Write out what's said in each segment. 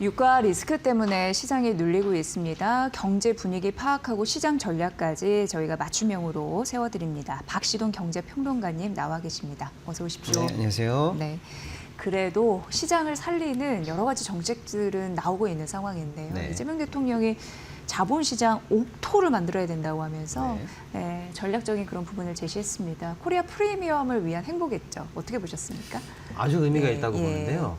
유가 리스크 때문에 시장이 눌리고 있습니다. 경제 분위기 파악하고 시장 전략까지 저희가 맞춤형으로 세워드립니다. 박시동 경제평론가님 나와 계십니다. 어서 오십시오. 네, 안녕하세요. 네. 그래도 시장을 살리는 여러 가지 정책들은 나오고 있는 상황인데요. 네. 이재명 대통령이 자본시장 옥토를 만들어야 된다고 하면서 전략적인 그런 부분을 제시했습니다. 코리아 프리미엄을 위한 행보겠죠. 어떻게 보셨습니까? 아주 의미가 네, 있다고 예. 보는데요.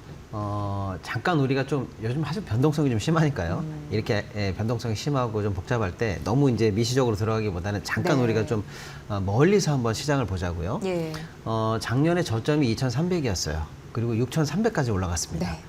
잠깐 우리가 좀 요즘 사실 변동성이 좀 심하니까요. 이렇게 변동성이 심하고 좀 복잡할 때 너무 이제 미시적으로 들어가기보다는 잠깐 네. 우리가 좀 멀리서 한번 시장을 보자고요. 예. 작년에 저점이 2,300이었어요. 그리고 6,300까지 올라갔습니다. 네.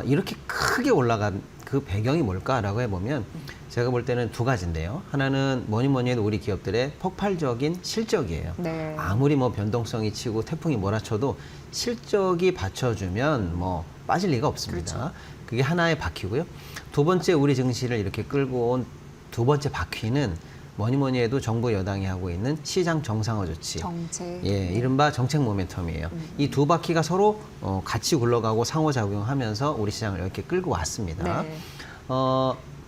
이렇게 크게 올라간 그 배경이 뭘까라고 해보면 제가 볼 때는 두 가지인데요. 하나는 뭐니 해도 우리 기업들의 폭발적인 실적이에요. 네. 아무리 뭐 변동성이 치고 태풍이 몰아쳐도 실적이 받쳐주면 뭐 빠질 리가 없습니다. 그렇죠. 그게 하나의 바퀴고요. 두 번째 우리 증시를 이렇게 끌고 온 두 번째 바퀴는 뭐니 해도 정부 여당이 하고 있는 시장 정상화 조치. 정책. 예, 이른바 정책 모멘텀이에요. 이 두 바퀴가 서로 같이 굴러가고 상호작용하면서 우리 시장을 이렇게 끌고 왔습니다. 네.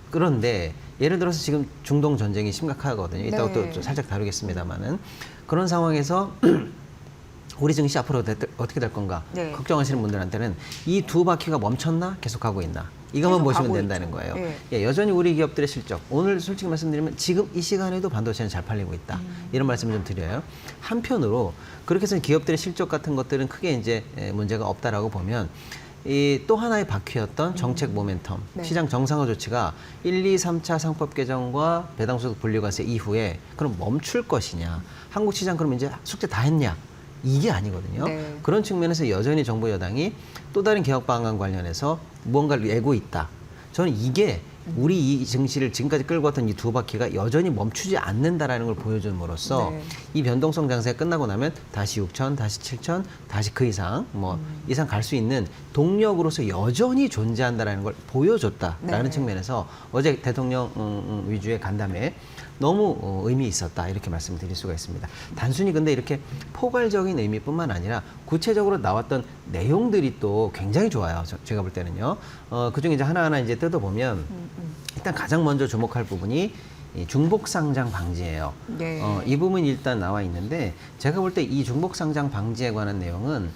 그런데 예를 들어서 지금 중동 전쟁이 심각하거든요. 이따가 네. 또 살짝 다루겠습니다만은 그런 상황에서 우리 증시 앞으로 어떻게 될 건가 네. 걱정하시는 분들한테는 이 두 바퀴가 멈췄나 계속 가고 있나 이것만 계속 보시면 가고 된다는 있죠. 거예요. 네. 예, 여전히 우리 기업들의 실적 오늘 솔직히 말씀드리면 지금 이 시간에도 반도체는 잘 팔리고 있다 이런 말씀을 좀 드려요. 한편으로 그렇게 해서 기업들의 실적 같은 것들은 크게 이제 문제가 없다라고 보면 이 또 하나의 바퀴였던 정책 모멘텀, 네. 시장 정상화 조치가 1, 2, 3차 상법 개정과 배당소득 분리과세 이후에 그럼 멈출 것이냐. 한국 시장 그럼 이제 숙제 다 했냐. 이게 아니거든요. 네. 그런 측면에서 여전히 정부 여당이 또 다른 개혁 방안 관련해서 무언가를 내고 있다. 저는 이게 우리 이 증시를 지금까지 끌고 왔던 이 두 바퀴가 여전히 멈추지 않는다라는 걸 보여줌으로써 네. 이 변동성 장세가 끝나고 나면 다시 6천, 다시 7천, 다시 그 이상 이상 갈 수 있는 동력으로서 여전히 존재한다라는 걸 보여줬다라는 네. 측면에서 어제 대통령 위주의 간담회에 너무 의미 있었다 이렇게 말씀드릴 수가 있습니다. 단순히 근데 이렇게 포괄적인 의미뿐만 아니라 구체적으로 나왔던 내용들이 또 굉장히 좋아요. 제가 볼 때는요. 그중에 이제 하나하나 이제 뜯어보면 일단 가장 먼저 주목할 부분이 이 중복 상장 방지예요. 네. 이 부분이 일단 나와 있는데 제가 볼 때 이 중복 상장 방지에 관한 내용은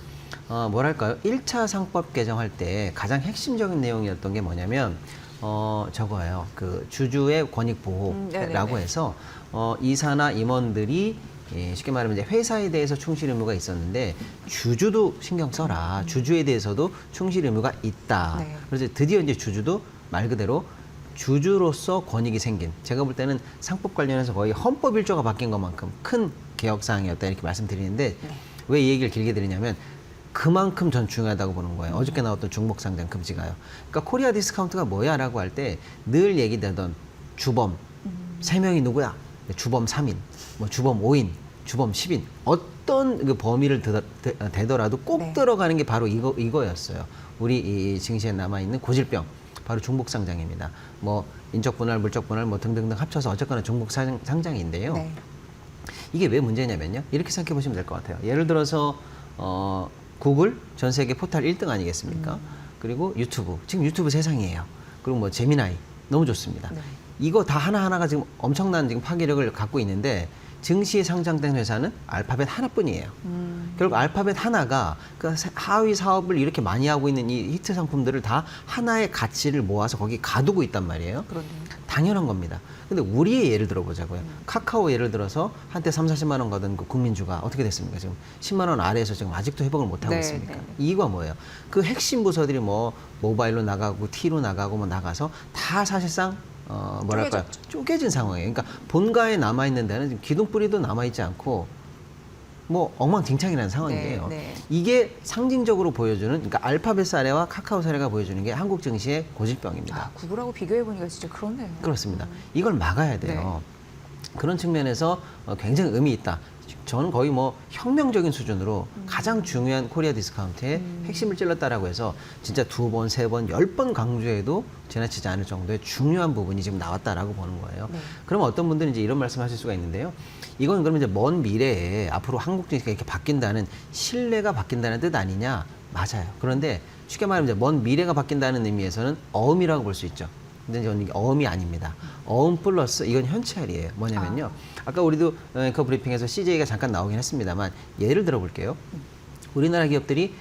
뭐랄까요? 1차 상법 개정할 때 가장 핵심적인 내용이었던 게 뭐냐면 저거예요. 그 주주의 권익 보호라고 해서 이사나 임원들이 쉽게 말하면 이제 회사에 대해서 충실 의무가 있었는데 주주도 신경 써라. 주주에 대해서도 충실 의무가 있다. 네. 그래서 드디어 이제 주주도 말 그대로 주주로서 권익이 생긴. 제가 볼 때는 상법 관련해서 거의 헌법 1조가 바뀐 것만큼 큰 개혁 사항이었다 이렇게 말씀드리는데 왜 이 얘기를 길게 드리냐면 그만큼 전 중요하다고 보는 거예요. 어저께 나왔던 중복 상장 금지가요. 그러니까 코리아 디스카운트가 뭐야라고 할 때 늘 얘기되던 주범 3명이 누구야? 주범 3인, 뭐 주범 5인, 주범 10인 어떤 그 범위를 대더라도 꼭 네. 들어가는 게 바로 이거였어요. 우리 이 증시에 남아 있는 고질병 바로 중복 상장입니다. 뭐 인적 분할, 물적 분할 뭐 등등등 합쳐서 어쨌거나 중복 상장인데요. 네. 이게 왜 문제냐면요. 이렇게 생각해 보시면 될 것 같아요. 예를 들어서 구글 전 세계 포탈 1등 아니겠습니까? 그리고 유튜브 지금 유튜브 세상이에요. 그리고 뭐 제미나이 너무 좋습니다. 네. 이거 다 하나하나가 지금 엄청난 지금 파괴력을 갖고 있는데 증시에 상장된 회사는 알파벳 하나뿐이에요. 결국 알파벳 하나가 그 하위 사업을 이렇게 많이 하고 있는 이 히트 상품들을 다 하나의 가치를 모아서 거기 가두고 있단 말이에요. 그러네요. 당연한 겁니다. 근데 우리의 예를 들어보자고요. 카카오 예를 들어서 한때 3, 40만 원 거둔 그 국민주가 어떻게 됐습니까? 지금 10만 원 아래에서 지금 아직도 회복을 못 하고 네, 있습니까? 네. 이유가 뭐예요? 그 핵심 부서들이 뭐 모바일로 나가고 T로 나가고 뭐 나가서 다 사실상 뭐랄까요? 쪼개진 상황이에요. 그러니까 본가에 남아 있는 데는 지금 기둥뿌리도 남아 있지 않고 뭐 엉망진창이라는 상황이에요. 네, 네. 이게 상징적으로 보여주는 그러니까 알파벳 사례와 카카오 사례가 보여주는 게 한국 증시의 고질병입니다. 아, 구글하고 비교해보니까 진짜 그렇네요. 그렇습니다. 이걸 막아야 돼요. 그런 측면에서 굉장히 의미 있다. 저는 거의 뭐 혁명적인 수준으로 가장 중요한 코리아 디스카운트의 핵심을 찔렀다라고 해서 진짜 2번, 3번, 10번 강조해도 지나치지 않을 정도의 중요한 부분이 지금 나왔다라고 보는 거예요. 네. 그러면 어떤 분들은 이제 이런 말씀 하실 수가 있는데요. 이건 그러면 이제 먼 미래에 앞으로 한국 증시가 이렇게 바뀐다는 신뢰가 바뀐다는 뜻 아니냐? 맞아요. 그런데 쉽게 말하면 이제 먼 미래가 바뀐다는 의미에서는 어음이라고 볼 수 있죠. 근데 저는 이게 어음이 아닙니다. 어음 플러스 이건 현찰이에요. 뭐냐면요. 아까 우리도 그 브리핑에서 CJ가 잠깐 나오긴 했습니다만 예를 들어 볼게요. 우리나라 기업들이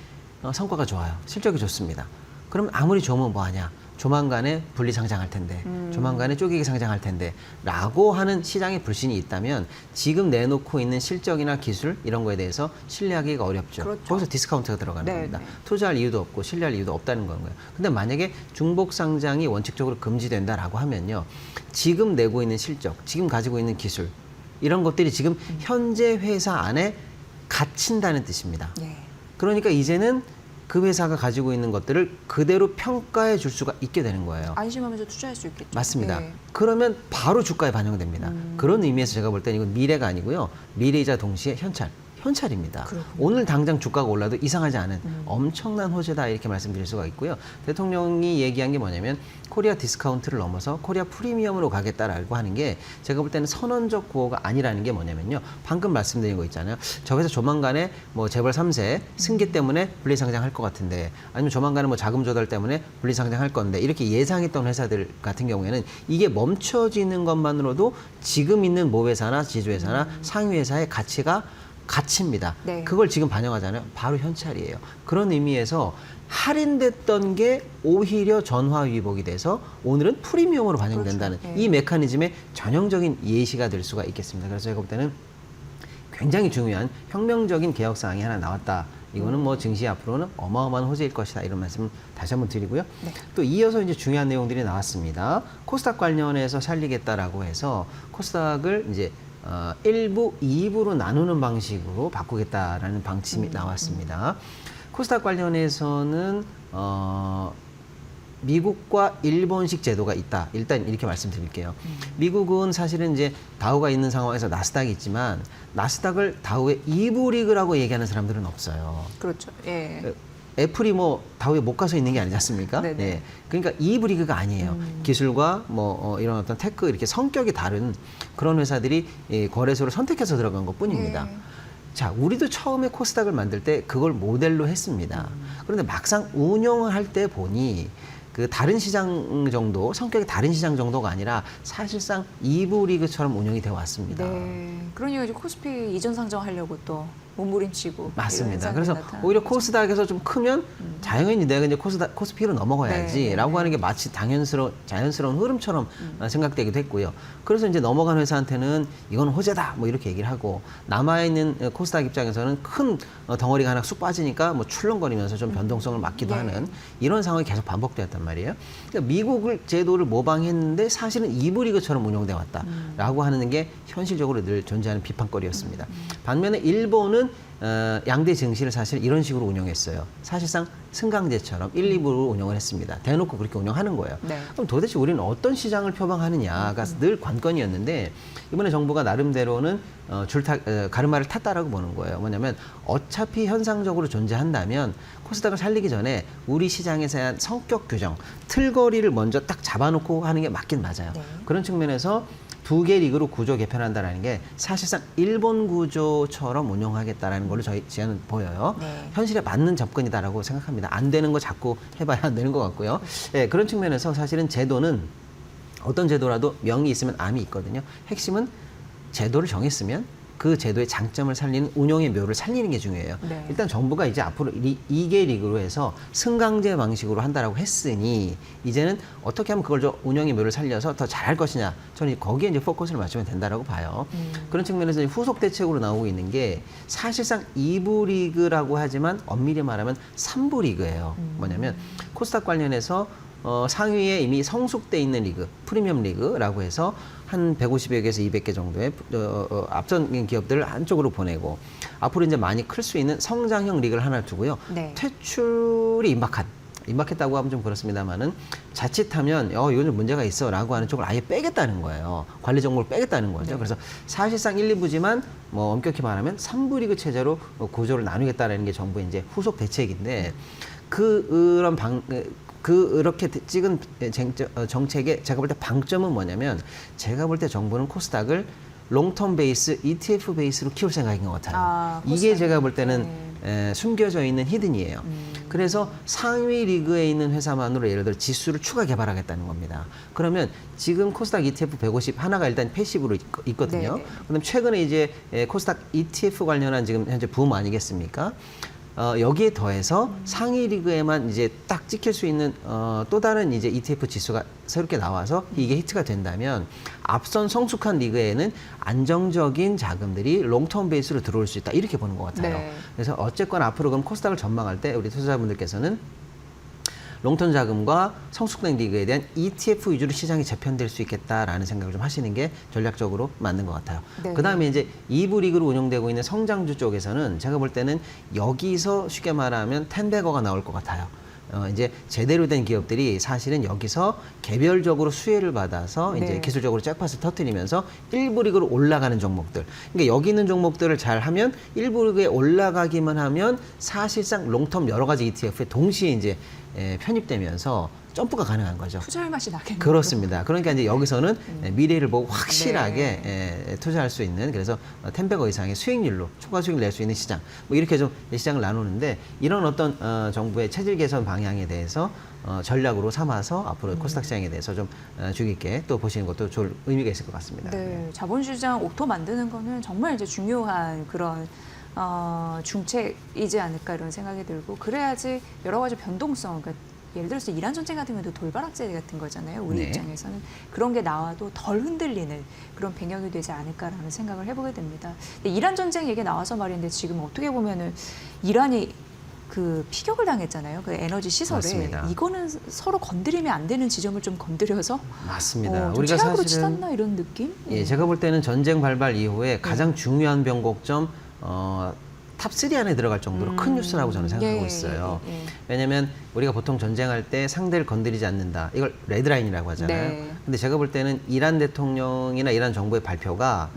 성과가 좋아요. 실적이 좋습니다. 그럼 아무리 좋으면 뭐하냐. 조만간에 분리 상장할 텐데, 조만간에 쪼개기 상장할 텐데 라고 하는 시장의 불신이 있다면 지금 내놓고 있는 실적이나 기술 이런 거에 대해서 신뢰하기가 어렵죠. 그렇죠. 거기서 디스카운트가 들어가는 네, 겁니다. 네. 투자할 이유도 없고 신뢰할 이유도 없다는 건 거예요. 근데 만약에 중복 상장이 원칙적으로 금지된다라고 하면요. 지금 내고 있는 실적, 지금 가지고 있는 기술 이런 것들이 지금 현재 회사 안에 갇힌다는 뜻입니다. 예. 그러니까 이제는 그 회사가 가지고 있는 것들을 그대로 평가해 줄 수가 있게 되는 거예요. 안심하면서 투자할 수 있겠죠. 맞습니다. 예. 그러면 바로 주가에 반영됩니다. 그런 의미에서 제가 볼 때는 이건 미래가 아니고요. 미래이자 동시에 현찰입니다. 그렇군요. 오늘 당장 주가가 올라도 이상하지 않은 엄청난 호재다 이렇게 말씀드릴 수가 있고요. 대통령이 얘기한 게 뭐냐면 코리아 디스카운트를 넘어서 코리아 프리미엄으로 가겠다라고 하는 게 제가 볼 때는 선언적 구호가 아니라는 게 뭐냐면요. 방금 말씀드린 거 있잖아요. 저 회사 조만간에 뭐 재벌 3세 승계 때문에 분리상장할 것 같은데 아니면 조만간에 뭐 자금 조달 때문에 분리상장할 건데 이렇게 예상했던 회사들 같은 경우에는 이게 멈춰지는 것만으로도 지금 있는 모회사나 지주회사나 상위회사의 가치가 갇힙니다. 네. 그걸 지금 반영하잖아요. 바로 현찰이에요. 그런 의미에서 할인됐던 게 오히려 전화위복이 돼서 오늘은 프리미엄으로 반영된다는 그렇죠. 네. 이 메커니즘의 전형적인 예시가 될 수가 있겠습니다. 그래서 제가 볼 때는 굉장히 중요한 혁명적인 개혁 사항이 하나 나왔다. 이거는 뭐 증시 앞으로는 어마어마한 호재일 것이다. 이런 말씀 다시 한번 드리고요. 네. 또 이어서 이제 중요한 내용들이 나왔습니다. 코스닥 관련해서 살리겠다라고 해서 코스닥을 이제 1부, 2부로 나누는 방식으로 바꾸겠다라는 방침이 나왔습니다. 코스닥 관련해서는 미국과 일본식 제도가 있다. 일단 이렇게 말씀드릴게요. 미국은 사실은 이제 다우가 있는 상황에서 나스닥이 있지만 나스닥을 다우의 2부 리그라고 얘기하는 사람들은 없어요. 그렇죠. 예. 애플이 뭐 다우에 못 가서 있는 게 아니지 않습니까? 네네. 예. 그러니까 2부 리그가 아니에요. 기술과 뭐 이런 어떤 테크 이렇게 성격이 다른 그런 회사들이 거래소를 선택해서 들어간 것 뿐입니다. 예. 자, 우리도 처음에 코스닥을 만들 때 그걸 모델로 했습니다. 그런데 막상 운영을 할 때 보니 그 다른 시장 정도, 성격이 다른 시장 정도가 아니라 사실상 2부 리그처럼 운영이 되어 왔습니다. 네. 그러니까 이제 코스피 이전 상정하려고 또 몸부림치고 맞습니다. 이런 그래서 현상이 나타나는 오히려 거죠. 코스닥에서 좀 크면 당연히 내가 이제 코스피로 넘어가야지라고 네. 하는 게 마치 자연스러운 흐름처럼 생각되기도 했고요. 그래서 이제 넘어간 회사한테는 이건 호재다 뭐 이렇게 얘기를 하고 남아있는 코스닥 입장에서는 큰 덩어리가 하나 쑥 빠지니까 뭐 출렁거리면서 좀 변동성을 맞기도 네. 하는 이런 상황이 계속 반복되었단 말이에요. 그러니까 미국을 제도를 모방했는데 사실은 2부 리그처럼 운영돼 왔다라고 하는 게 현실적으로 늘 존재하는 비판거리였습니다. 반면에 일본은 양대 증시를 사실 이런 식으로 운영했어요. 사실상 승강제처럼 1, 2부로 운영을 했습니다. 대놓고 그렇게 운영하는 거예요. 네. 그럼 도대체 우리는 어떤 시장을 표방하느냐가 늘 관건이었는데 이번에 정부가 나름대로는 가르마를 탔다라고 보는 거예요. 뭐냐면 어차피 현상적으로 존재한다면 코스닥을 살리기 전에 우리 시장에서 한 성격 규정, 틀거리를 먼저 딱 잡아놓고 하는 게 맞긴 맞아요. 네. 그런 측면에서 2개 리그로 구조 개편한다라는 게 사실상 일본 구조처럼 운영하겠다라는 걸로 저는 보여요. 네. 현실에 맞는 접근이다라고 생각합니다. 안 되는 거 자꾸 해봐야 안 되는 것 같고요. 예, 그런 측면에서 사실은 제도는 어떤 제도라도 명이 있으면 암이 있거든요. 핵심은 제도를 정했으면 그 제도의 장점을 살리는 운영의 묘를 살리는 게 중요해요. 네. 일단 정부가 이제 앞으로 2개 리그로 해서 승강제 방식으로 한다라고 했으니 이제는 어떻게 하면 그걸 좀 운영의 묘를 살려서 더 잘할 것이냐 저는 거기에 이제 포커스를 맞추면 된다라고 봐요. 그런 측면에서 이제 후속 대책으로 나오고 있는 게 사실상 2부 리그라고 하지만 엄밀히 말하면 3부 리그예요. 뭐냐면 코스닥 관련해서 상위에 이미 성숙돼 있는 리그, 프리미엄 리그라고 해서 한 150여 개에서 200개 정도의 앞선 기업들을 한쪽으로 보내고 앞으로 이제 많이 클 수 있는 성장형 리그를 하나 두고요. 네. 퇴출이 임박했다고 하면 좀 그렇습니다만은 자칫하면 이건 좀 문제가 있어라고 하는 쪽을 아예 빼겠다는 거예요. 관리 정보를 빼겠다는 거죠. 네. 그래서 사실상 1, 2부지만 뭐 엄격히 말하면 3부 리그 체제로 구조를 나누겠다라는 게 정부의 이제 후속 대책인데 그렇게 찍은 정책의 제가 볼 때 방점은 뭐냐면 제가 볼 때 정부는 코스닥을 롱텀 베이스, ETF 베이스로 키울 생각인 것 같아요. 이게 제가 볼 때는 숨겨져 있는 히든이에요. 그래서 상위 리그에 있는 회사만으로 예를 들어 지수를 추가 개발하겠다는 겁니다. 그러면 지금 코스닥 ETF 150 하나가 일단 패시브로 있거든요. 네네. 그다음 최근에 이제 코스닥 ETF 관련한 지금 현재 붐 아니겠습니까? 여기에 더해서 상위 리그에만 이제 딱 찍힐 수 있는 또 다른 이제 ETF 지수가 새롭게 나와서 이게 히트가 된다면 앞선 성숙한 리그에는 안정적인 자금들이 롱텀 베이스로 들어올 수 있다 이렇게 보는 것 같아요. 네. 그래서 어쨌건 앞으로 그럼 코스닥을 전망할 때 우리 투자자분들께서는 롱텀 자금과 성숙된 리그에 대한 ETF 위주로 시장이 재편될 수 있겠다라는 생각을 좀 하시는 게 전략적으로 맞는 것 같아요. 네. 그다음에 이제 2부 리그로 운영되고 있는 성장주 쪽에서는 제가 볼 때는 여기서 쉽게 말하면 텐베거가 나올 것 같아요. 이제 제대로 된 기업들이 사실은 여기서 개별적으로 수혜를 받아서 이제 네. 기술적으로 잭팟을 터뜨리면서 1부 리그로 올라가는 종목들. 그러니까 여기 있는 종목들을 잘 하면 1부 리그에 올라가기만 하면 사실상 롱텀 여러 가지 ETF에 동시에 이제 편입되면서 점프가 가능한 거죠. 투자할 맛이 나겠네요. 그렇습니다. 그러니까 이제 여기서는 미래를 보고 확실하게 투자할 수 있는 그래서 10배거 이상의 수익률로 초과 수익을 낼 수 있는 시장 뭐 이렇게 좀 시장을 나누는데 이런 어떤 정부의 체질 개선 방향에 대해서 전략으로 삼아서 앞으로 코스닥 시장에 대해서 좀 주의 깊게 또 보시는 것도 좋을 의미가 있을 것 같습니다. 네, 자본시장 옥토 만드는 거는 정말 이제 중요한 그런 중책이지 않을까 이런 생각이 들고 그래야지 여러 가지 변동성, 그러니까 예를 들어서 이란 전쟁 같은 경우도 돌발 악재 같은 거잖아요. 우리 네. 입장에서는 그런 게 나와도 덜 흔들리는 그런 배경이 되지 않을까라는 생각을 해보게 됩니다. 근데 이란 전쟁 얘기 나와서 말인데 지금 어떻게 보면은 이란이 그 피격을 당했잖아요. 그 에너지 시설에 맞습니다. 이거는 서로 건드리면 안 되는 지점을 좀 건드려서 맞습니다. 좀 우리가 최악으로 사실은 치닫나 이런 느낌? 예, 제가 볼 때는 전쟁 발발 이후에 가장 중요한 변곡점 탑3 안에 들어갈 정도로 큰 뉴스라고 저는 생각하고 있어요. 왜냐하면 우리가 보통 전쟁할 때 상대를 건드리지 않는다. 이걸 레드라인이라고 하잖아요. 네. 근데 제가 볼 때는 이란 대통령이나 이란 정부의 발표가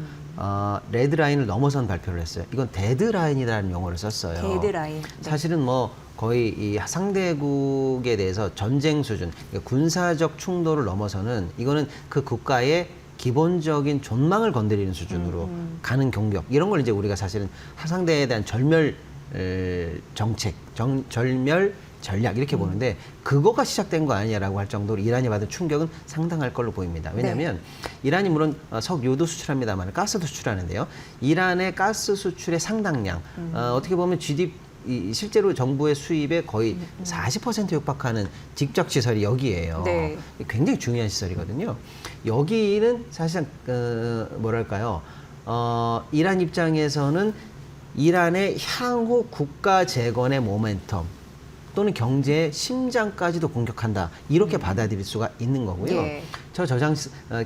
레드라인을 넘어선 발표를 했어요. 이건 데드라인이라는 용어를 썼어요. 데드라인. 네. 사실은 뭐 거의 이 상대국에 대해서 전쟁 수준, 그러니까 군사적 충돌을 넘어서는 이거는 그 국가의 기본적인 존망을 건드리는 수준으로 가는 공격 이런 걸 이제 우리가 사실은 상대에 대한 절멸 정책, 절멸 전략 이렇게 보는데 그거가 시작된 거 아니냐라고 할 정도로 이란이 받은 충격은 상당할 걸로 보입니다. 왜냐하면 이란이 물론 석유도 수출합니다만 가스도 수출하는데요. 이란의 가스 수출의 상당량 어떻게 보면 실제로 정부의 수입의 거의 40% 육박하는 직접 시설이 여기예요. 네. 굉장히 중요한 시설이거든요. 여기는 사실상 뭐랄까요? 이란 입장에서는 이란의 향후 국가 재건의 모멘텀 또는 경제의 심장까지도 공격한다. 이렇게 받아들일 수가 있는 거고요. 예.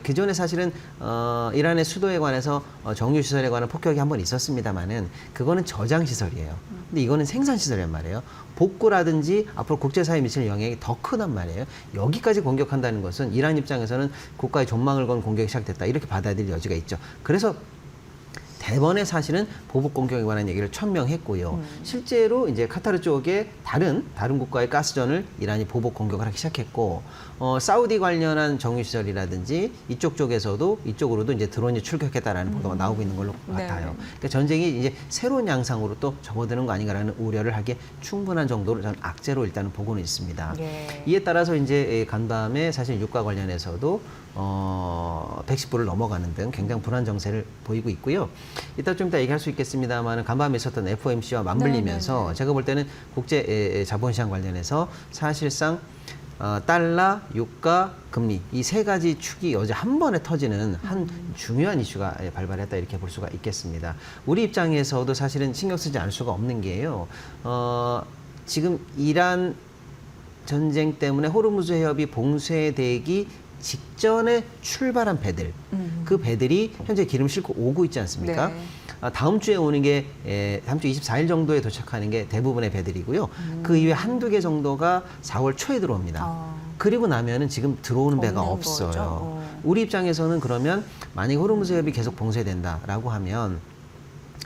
기존에 사실은 이란의 수도에 관해서 정유 시설에 관한 폭격이 한 번 있었습니다만은 그거는 저장 시설이에요. 근데 이거는 생산 시설이란 말이에요. 복구라든지 앞으로 국제사회에 미치는 영향이 더 크단 말이에요. 여기까지 공격한다는 것은 이란 입장에서는 국가의 존망을 건 공격이 시작됐다. 이렇게 받아들일 여지가 있죠. 그래서 대번에 사실은 보복 공격에 관한 얘기를 천명했고요. 실제로 이제 카타르 쪽에 다른 국가의 가스전을 이란이 보복 공격을 하기 시작했고, 사우디 관련한 정유시설이라든지 이쪽 쪽에서도 이쪽으로도 이제 드론이 출격했다라는 보도가 나오고 있는 걸로 같아요. 그러니까 전쟁이 이제 새로운 양상으로 또 접어드는 거 아닌가라는 우려를 하기에 충분한 정도로 저는 악재로 일단은 보고는 있습니다. 예. 이에 따라서 이제 간밤에 사실 유가 관련해서도 110불을 넘어가는 등 굉장히 불안 정세를 보이고 있고요. 이따 좀 이따 얘기할 수 있겠습니다만 간밤에 있었던 FOMC와 맞물리면서 네네네. 제가 볼 때는 국제 자본시장 관련해서 사실상 달러, 유가, 금리 이 세 가지 축이 어제 한 번에 터지는 한 중요한 이슈가 발발했다 이렇게 볼 수가 있겠습니다. 우리 입장에서도 사실은 신경 쓰지 않을 수가 없는 게요. 지금 이란 전쟁 때문에 호르무즈 해협이 봉쇄되기 직전에 출발한 배들, 그 배들이 현재 기름 싣고 오고 있지 않습니까? 네. 다음 주에 오는 게 다음 주 24일 정도에 도착하는 게 대부분의 배들이고요. 그 이외에 한두 개 정도가 4월 초에 들어옵니다. 그리고 나면은 지금 들어오는 배가 없는 없어요. 거죠? 우리 입장에서는 그러면 만약 호르무즈 해협이 계속 봉쇄된다라고 하면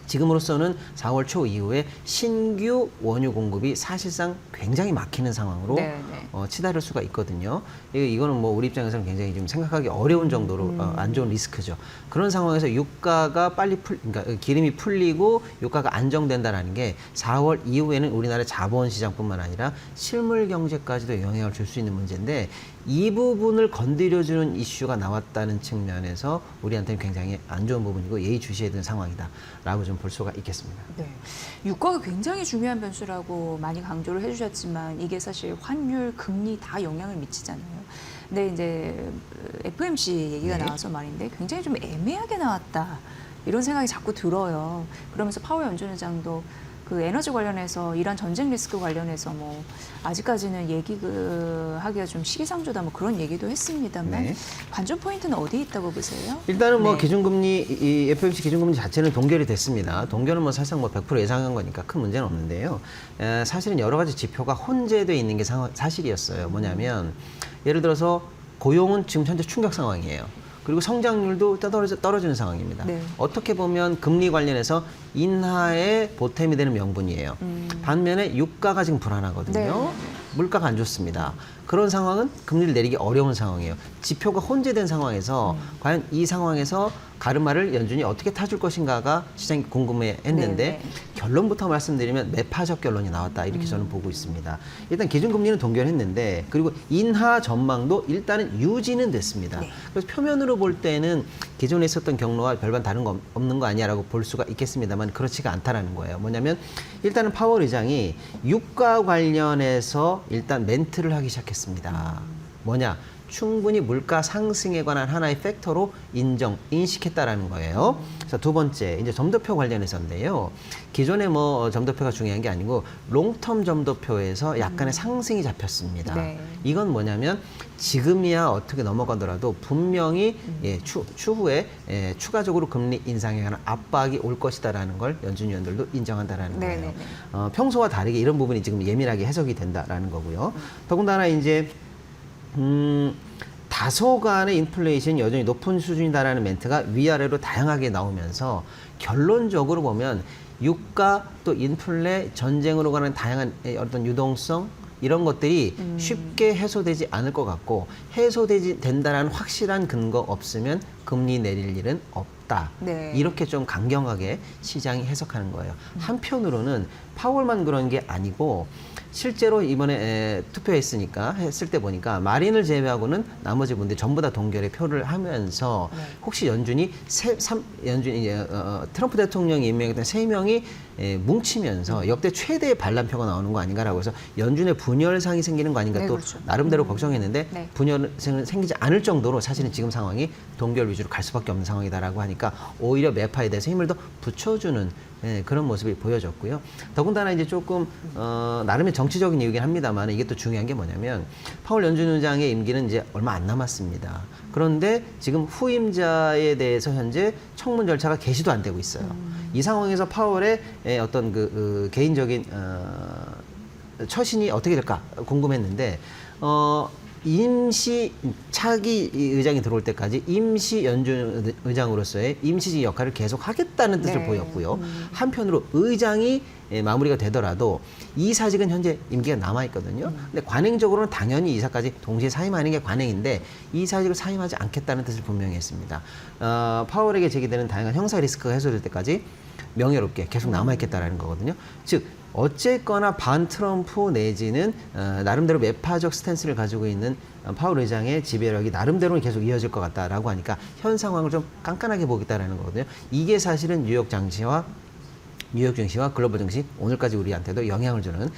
지금으로서는 4월 초 이후에 신규 원유 공급이 사실상 굉장히 막히는 상황으로 네, 네. 치달을 수가 있거든요. 이거는 뭐 우리 입장에서는 굉장히 좀 생각하기 어려운 정도로 안 좋은 리스크죠. 그런 상황에서 유가가 그러니까 기름이 풀리고 유가가 안정된다라는 게 4월 이후에는 우리나라 자본시장뿐만 아니라 실물 경제까지도 영향을 줄 수 있는 문제인데 이 부분을 건드려주는 이슈가 나왔다는 측면에서 우리한테는 굉장히 안 좋은 부분이고 예의주시해야 되는 상황이다라고 좀 볼 수가 있겠습니다. 네. 유가가 굉장히 중요한 변수라고 많이 강조를 해주셨지만 이게 사실 환율, 금리 다 영향을 미치잖아요. 근데 이제 FMC 얘기가 네. 나와서 말인데 굉장히 좀 애매하게 나왔다. 이런 생각이 자꾸 들어요. 그러면서 파월 연준의장도 그 에너지 관련해서 이란 전쟁 리스크 관련해서 뭐 아직까지는 하기가 좀 시기상조다 뭐 그런 얘기도 했습니다만 네. 관전 포인트는 어디에 있다고 보세요? 일단은 뭐 네. 기준금리, 이 FOMC 기준금리 자체는 동결이 됐습니다. 동결은 뭐 사실상 뭐 100% 예상한 거니까 큰 문제는 없는데요. 사실은 여러 가지 지표가 혼재되어 있는 게 사실이었어요. 뭐냐면 예를 들어서 고용은 지금 현재 충격 상황이에요. 그리고 성장률도 떨어지는 상황입니다. 네. 어떻게 보면 금리 관련해서 인하에 보탬이 되는 명분이에요. 반면에 유가가 지금 불안하거든요. 네. 물가가 안 좋습니다. 그런 상황은 금리를 내리기 어려운 상황이에요. 지표가 혼재된 상황에서 과연 이 상황에서 가르마를 연준이 어떻게 타줄 것인가가 시장이 궁금해했는데 네, 네. 결론부터 말씀드리면 매파적 결론이 나왔다 이렇게 저는 보고 있습니다. 일단 기준금리는 동결했는데 그리고 인하 전망도 일단은 유지는 됐습니다. 네. 그래서 표면으로 볼 때는 기존에 있었던 경로와 별반 다른 거 없는 거 아니야라고 볼 수가 있겠습니다만 그렇지가 않다라는 거예요. 뭐냐면 일단은 파월 의장이 유가 관련해서 일단 멘트를 하기 시작했습니다. 뭐냐? 충분히 물가 상승에 관한 하나의 팩터로 인식했다라는 거예요. 그래서 두 번째, 이제 점도표 관련해서인데요. 기존에 뭐 점도표가 중요한 게 아니고 롱텀 점도표에서 약간의 상승이 잡혔습니다. 네. 이건 뭐냐면 지금이야 어떻게 넘어가더라도 분명히 추후에 추가적으로 금리 인상에 관한 압박이 올 것이다라는 걸 연준 위원들도 인정한다라는 네, 거예요. 네, 네. 평소와 다르게 이런 부분이 지금 예민하게 해석이 된다라는 거고요. 더군다나 이제 다소간의 인플레이션이 여전히 높은 수준이다라는 멘트가 위아래로 다양하게 나오면서 결론적으로 보면 유가 또 인플레 전쟁으로 가는 다양한 어떤 유동성 이런 것들이 쉽게 해소되지 않을 것 같고 해소되지 된다라는 확실한 근거 없으면 금리 내릴 일은 없다. 네. 이렇게 좀 강경하게 시장이 해석하는 거예요. 한편으로는 파월만 그런 게 아니고 실제로 이번에 했을 때 보니까 마린을 제외하고는 나머지 분들이 전부 다 동결의 표를 하면서 네. 혹시 연준이 트럼프 대통령이 임명했던 3명이 뭉치면서 역대 최대의 반란표가 나오는 거 아닌가라고 해서 연준의 분열상이 생기는 거 아닌가 네, 또 그렇죠. 나름대로 걱정했는데 네. 분열은 생기지 않을 정도로 사실은 지금 상황이 동결 위주로 갈 수밖에 없는 상황이다라고 하니까 오히려 매파에 대해서 힘을 더 붙여주는 그런 모습이 보여졌고요. 더군다나 이제 조금 나름의 정치적인 이유긴 합니다만 이게 또 중요한 게 뭐냐면 파월 연준 의장의 임기는 이제 얼마 안 남았습니다. 그런데 지금 후임자에 대해서 현재 청문 절차가 개시도 안 되고 있어요. 이 상황에서 파월의 어떤 개인적인 처신이 어떻게 될까 궁금했는데 임시 차기 의장이 들어올 때까지 임시 연준 의장으로서의 임시직 역할을 계속 하겠다는 뜻을 네. 보였고요. 한편으로 의장이 마무리가 되더라도 이사직은 현재 임기가 남아 있거든요. 근데 관행적으로는 당연히 이사까지 동시에 사임하는 게 관행인데 이사직을 사임하지 않겠다는 뜻을 분명히 했습니다. 파월에게 제기되는 다양한 형사 리스크가 해소될 때까지 명예롭게 계속 남아있겠다라는 거거든요. 즉 어쨌거나 반 트럼프 내지는 나름대로 매파적 스탠스를 가지고 있는 파월 의장의 지배력이 나름대로는 계속 이어질 것 같다라고 하니까 현 상황을 좀 깐깐하게 보겠다라는 거거든요. 이게 사실은 뉴욕 증시와 글로벌 증시 오늘까지 우리한테도 영향을 주는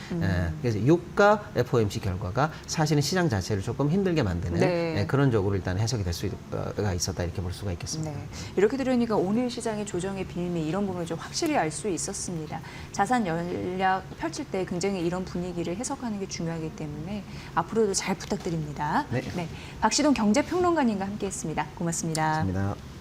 그래서 유가 FOMC 결과가 사실은 시장 자체를 조금 힘들게 만드는 네. 그런 쪽으로 일단 해석이 될 수가 있었다 이렇게 볼 수가 있겠습니다. 네. 이렇게 들으니까 오늘 시장의 조정의 비밀 이런 부분을 좀 확실히 알 수 있었습니다. 자산 전략 펼칠 때 굉장히 이런 분위기를 해석하는 게 중요하기 때문에 앞으로도 잘 부탁드립니다. 네. 박시동 경제평론가님과 함께했습니다. 고맙습니다. 감사합니다.